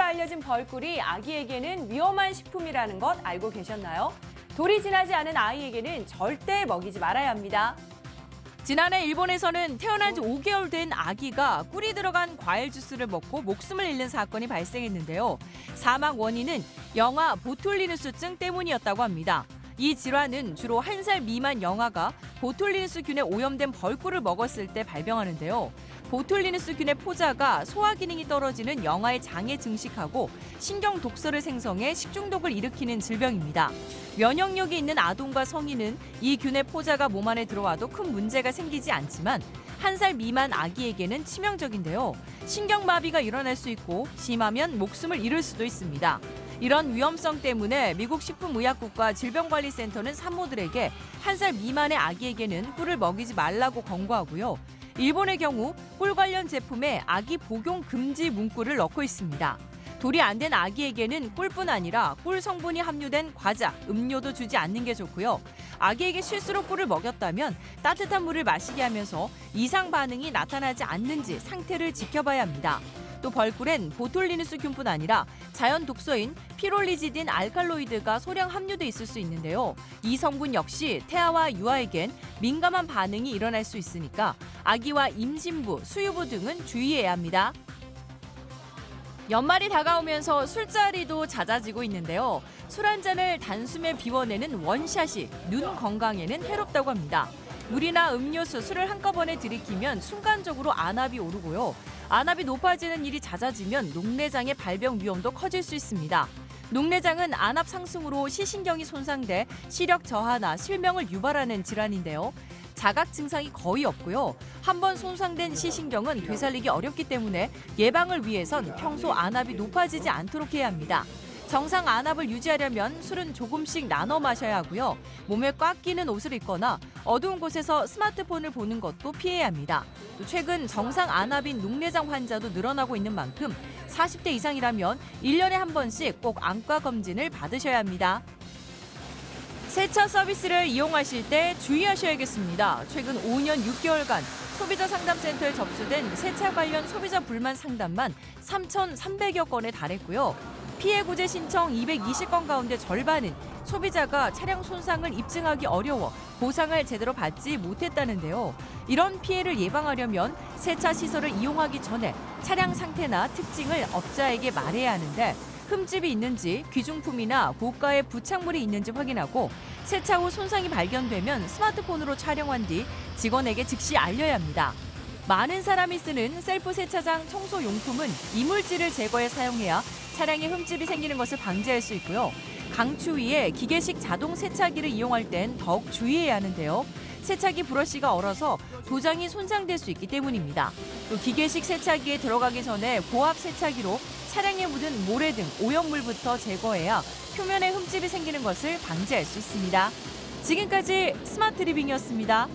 알려진 벌꿀이 아기에게는 위험한 식품이라는 것 알고 계셨나요? 돌이 지나지 않은 아이에게는 절대 먹이지 말아야 합니다. 지난해 일본에서는 태어난 지 5개월 된 아기가 꿀이 들어간 과일 주스를 먹고 목숨을 잃는 사건이 발생했는데요. 사망 원인은 영아 보툴리누스증 때문이었다고 합니다. 이 질환은 주로 1살 미만 영아가 보툴리누스균에 오염된 벌꿀을 먹었을 때 발병하는데요. 보툴리누스균의 포자가 소화 기능이 떨어지는 영아의 장에 증식하고 신경 독소를 생성해 식중독을 일으키는 질병입니다. 면역력이 있는 아동과 성인은 이 균의 포자가 몸 안에 들어와도 큰 문제가 생기지 않지만 1살 미만 아기에게는 치명적인데요. 신경마비가 일어날 수 있고 심하면 목숨을 잃을 수도 있습니다. 이런 위험성 때문에 미국 식품의약국과 질병관리센터는 산모들에게 1살 미만의 아기에게는 꿀을 먹이지 말라고 권고하고요. 일본의 경우 꿀 관련 제품에 아기 복용 금지 문구를 넣고 있습니다. 돌이 안 된 아기에게는 꿀뿐 아니라 꿀 성분이 함유된 과자, 음료도 주지 않는 게 좋고요. 아기에게 실수로 꿀을 먹였다면 따뜻한 물을 마시게 하면서 이상 반응이 나타나지 않는지 상태를 지켜봐야 합니다. 또 벌꿀엔 보툴리누스균뿐 아니라 자연 독소인 피롤리지딘 알칼로이드가 소량 함유돼 있을 수 있는데요. 이 성분 역시 태아와 유아에겐 민감한 반응이 일어날 수 있으니까 아기와 임신부, 수유부 등은 주의해야 합니다. 연말이 다가오면서 술자리도 잦아지고 있는데요. 술 한 잔을 단숨에 비워내는 원샷이 눈 건강에는 해롭다고 합니다. 물이나 음료수, 술을 한꺼번에 들이키면 순간적으로 안압이 오르고요. 안압이 높아지는 일이 잦아지면 녹내장의 발병 위험도 커질 수 있습니다. 녹내장은 안압 상승으로 시신경이 손상돼 시력 저하나 실명을 유발하는 질환인데요. 자각 증상이 거의 없고요. 한번 손상된 시신경은 되살리기 어렵기 때문에 예방을 위해선 평소 안압이 높아지지 않도록 해야 합니다. 정상 안압을 유지하려면 술은 조금씩 나눠 마셔야 하고요. 몸에 꽉 끼는 옷을 입거나 어두운 곳에서 스마트폰을 보는 것도 피해야 합니다. 또 최근 정상 안압인 녹내장 환자도 늘어나고 있는 만큼 40대 이상이라면 1년에 한 번씩 꼭 안과 검진을 받으셔야 합니다. 세차 서비스를 이용하실 때 주의하셔야겠습니다. 최근 5년 6개월간 소비자 상담센터에 접수된 세차 관련 소비자 불만 상담만 3,300여 건에 달했고요. 피해 구제 신청 220건 가운데 절반은 소비자가 차량 손상을 입증하기 어려워 보상을 제대로 받지 못했다는데요. 이런 피해를 예방하려면 세차 시설을 이용하기 전에 차량 상태나 특징을 업자에게 말해야 하는데 흠집이 있는지 귀중품이나 고가의 부착물이 있는지 확인하고 세차 후 손상이 발견되면 스마트폰으로 촬영한 뒤 직원에게 즉시 알려야 합니다. 많은 사람이 쓰는 셀프 세차장 청소용품은 이물질을 제거해 사용해야 차량에 흠집이 생기는 것을 방지할 수 있고요. 강추위에 기계식 자동 세차기를 이용할 땐 더욱 주의해야 하는데요. 세차기 브러쉬가 얼어서 도장이 손상될 수 있기 때문입니다. 또 기계식 세차기에 들어가기 전에 고압 세차기로 차량에 묻은 모래 등 오염물부터 제거해야 표면에 흠집이 생기는 것을 방지할 수 있습니다. 지금까지 스마트 리빙이었습니다.